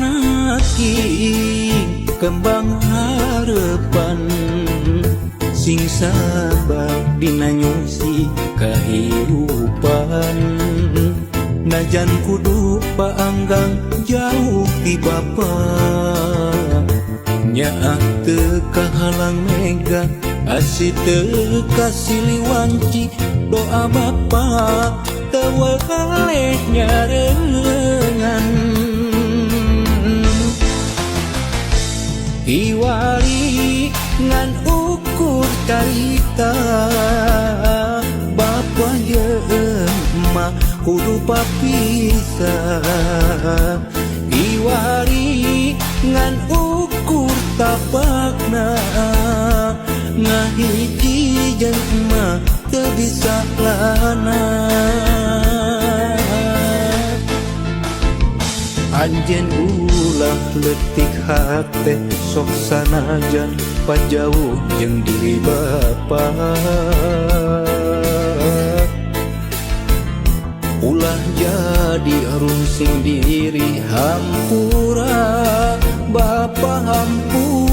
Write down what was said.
anak kembang harapan sing sabar dina nyusi kahirupan najan kudu paanggang jauh ti bapa nyaah teu kahalang mega asih teu kasiliwanci doa bapa teu weleh nyareungan iwali ngan ukur carita bapa jeung emak kudu papisah iwali ngan ukur tapakna ngahiji jeung emak teu bisa lana anjeun ulah leutik hate sok sanajan pajauh jeung diri bapa ulah jadi rusing diri hampura bapa hampura